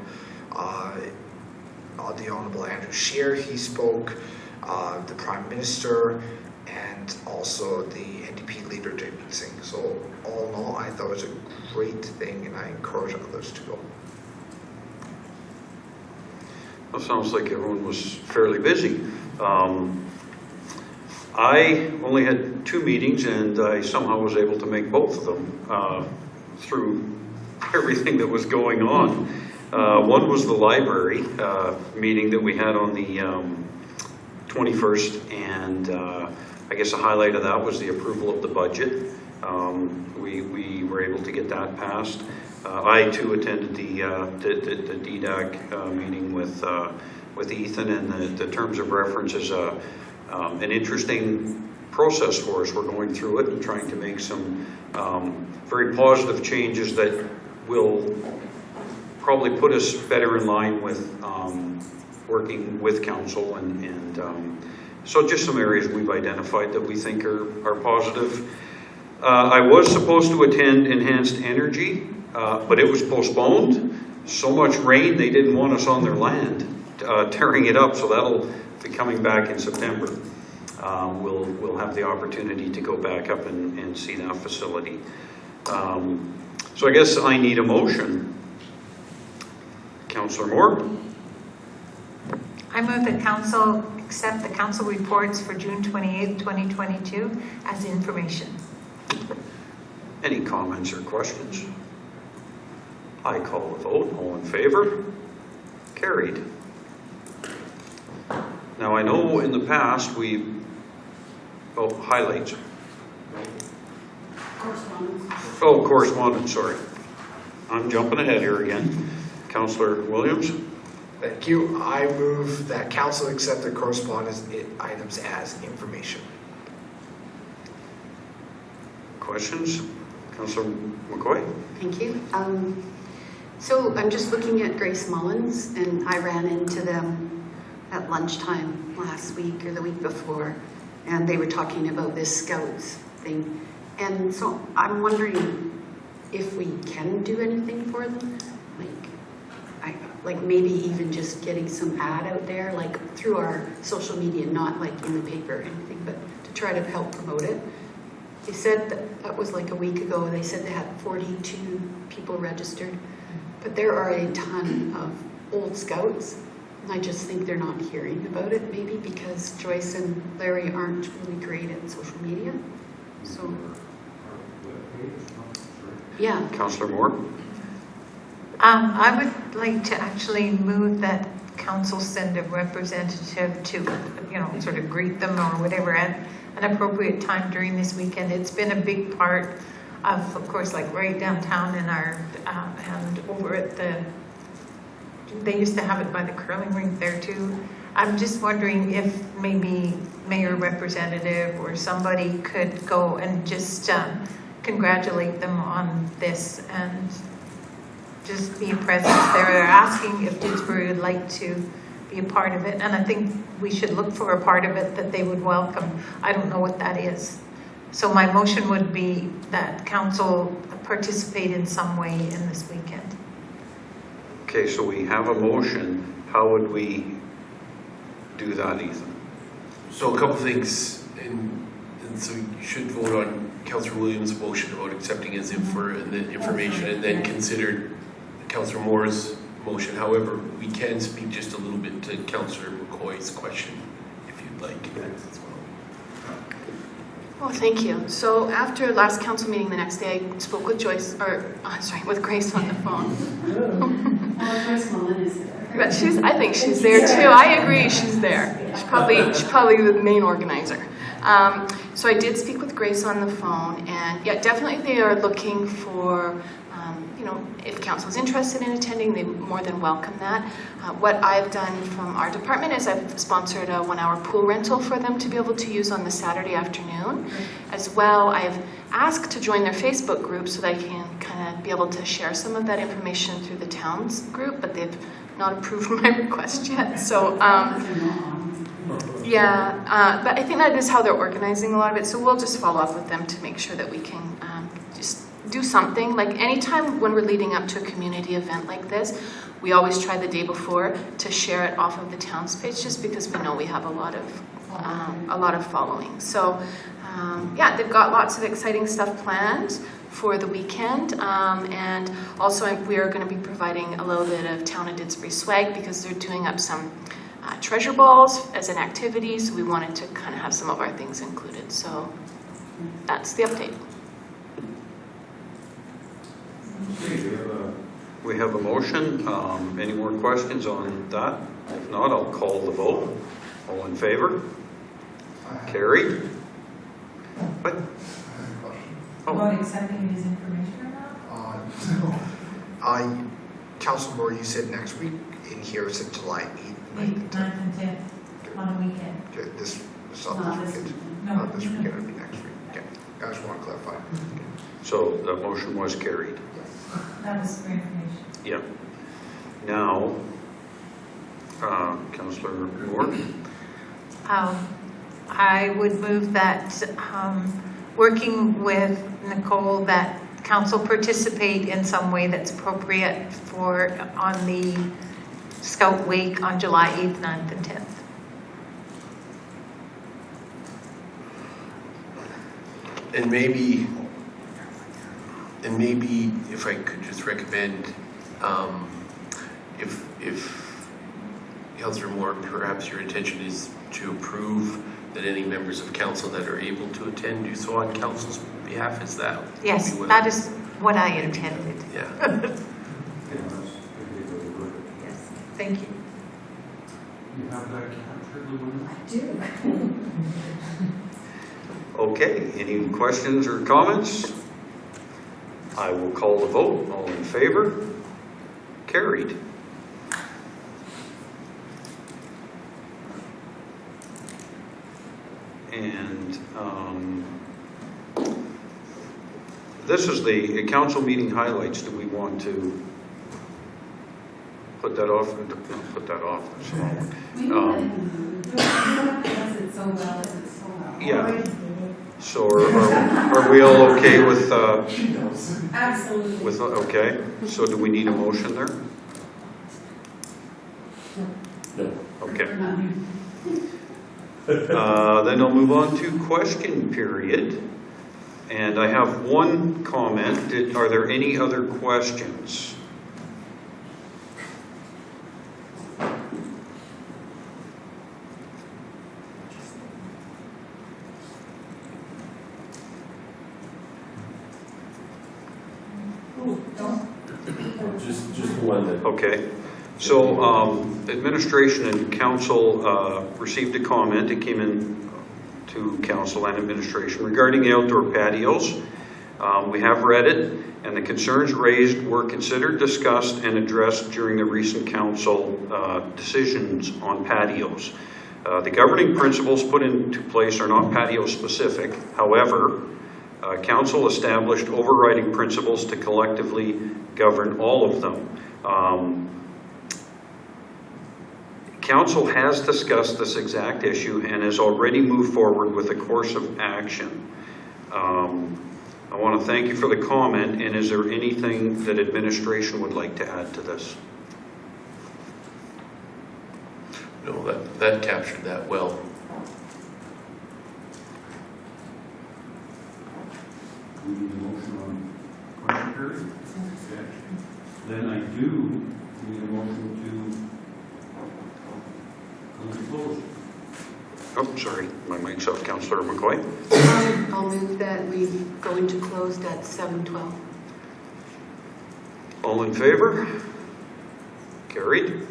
the Honourable Andrew Scheer. He spoke, the Prime Minister, and also the NDP leader, Jagmeet Singh. So all in all, I thought it was a great thing, and I encourage others to go. Well, sounds like everyone was fairly busy. I only had 2 meetings, and I somehow was able to make both of them through everything that was going on. One was the library meeting that we had on the 21st, and I guess a highlight of that was the approval of the budget. We were able to get that passed. I too attended the DDAC meeting with Ethan, and the terms of reference is an interesting process for us. We're going through it and trying to make some very positive changes that will probably put us better in line with working with council, and so just some areas we've identified that we think are positive. I was supposed to attend Enhanced Energy, but it was postponed. So much rain, they didn't want us on their land, tearing it up, so that'll be coming back in September. We'll have the opportunity to go back up and see that facility. So I guess I need a motion. Councillor Moore? I move that council accept the council reports for June 28th, 2022 as information. Any comments or questions? I call the vote. All in favor? Carried. Now I know in the past highlights. Correspondence. Oh, correspondence, sorry. I'm jumping ahead here again. Councillor Williams? Thank you. I move that council accept the correspondence items as information. Questions? Councillor McCoy? Thank you. So I'm just looking at Grace Mullins, and I ran into them at lunchtime last week or the week before, and they were talking about this Scouts thing. And so I'm wondering if we can do anything for them, like maybe even just getting some ad out there, like through our social media, not like in the paper or anything, but to try to help promote it. They said that was like a week ago, they said they had 42 people registered, but there are a ton of old scouts. And I just think they're not hearing about it, maybe because Joyce and Larry aren't really great at social media. So, yeah. Councillor Moore? I would like to actually move that council send a representative to, sort of greet them or whatever at an appropriate time during this weekend. It's been a big part of course, like right downtown in our, and over at they used to have it by the curling rink there too. I'm just wondering if maybe mayor representative or somebody could go and just congratulate them on this and just be a presence there. They're asking if Didsbury would like to be a part of it, and I think we should look for a part of it that they would welcome. I don't know what that is. So my motion would be that council participate in some way in this weekend. Okay, so we have a motion. How would we do that, Ethan? So a couple things, and so you should vote on Councillor Williams' motion about accepting his information, and then consider Councillor Moore's motion. However, we can speak just a little bit to Councillor McCoy's question, if you'd like as well. Well, thank you. So after last council meeting the next day, I spoke with with Grace on the phone. Joyce Mullen is there. But I think she's there too. I agree, she's there. She's probably the main organizer. So I did speak with Grace on the phone, and yeah, definitely they are looking for, if council is interested in attending, they more than welcome that. What I've done from our department is I've sponsored a 1-hour pool rental for them to be able to use on the Saturday afternoon. As well, I've asked to join their Facebook group so that I can kind of be able to share some of that information through the town's group, but they've not approved my request yet. So, but I think that is how they're organizing a lot of it. So we'll just follow up with them to make sure that we can just do something. Like anytime when we're leading up to a community event like this, we always try the day before to share it off of the town's page, just because we know we have a lot of following. So yeah, they've got lots of exciting stuff planned for the weekend, and also we are going to be providing a little bit of Town of Didsbury swag because they're doing up some treasure balls as an activity, so we wanted to kind of have some of our things included. So that's the update. We have a motion. Any more questions on that? If not, I'll call the vote. All in favor? Carried. What? About accepting his information or not? Council Moore, you said next week. In here it said July 8th, 8th, 9th, and 10th on a weekend. Okay, this not this weekend. No, Not this weekend, it'll be next week. Okay, I just want to clarify. So the motion was carried. That was for information. Yeah. Now, Councillor Moore. I would move that, working with Nicole, that council participate in some way that's appropriate on the Scout Wake on July 8th, 9th, and 10th. And maybe if I could just recommend, if Councillor Moore, perhaps your intention is to approve that any members of council that are able to attend do so on council's behalf. Is that? Yes, that is what I intended. Yeah. Yes, thank you. You have that captured, Luana? I do. Okay, any questions or comments? I will call the vote. All in favor? Carried. And this is the council meeting highlights. Do we want to put that off? Put that off. We does it so well, Yeah. So are we all okay with, Absolutely. okay, so do we need a motion there? No. Okay. Then I'll move on to question period. And I have one comment. Are there any other questions? Just one that. Okay. So administration and council received a comment. It came in to council and administration regarding the outdoor patios. We have read it, and the concerns raised were considered, discussed, and addressed during the recent council decisions on patios. The governing principles put into place are not patio specific. However, council established overriding principles to collectively govern all of them. Council has discussed this exact issue and has already moved forward with a course of action. I want to thank you for the comment, and is there anything that administration would like to add to this? No, that captured that well. We need a motion on question period? Okay. Then I do need a motion to close. Oh, sorry, my mic's off. Councillor McCoy. I'll move that we go into closed at 7:12. All in favor? Carried.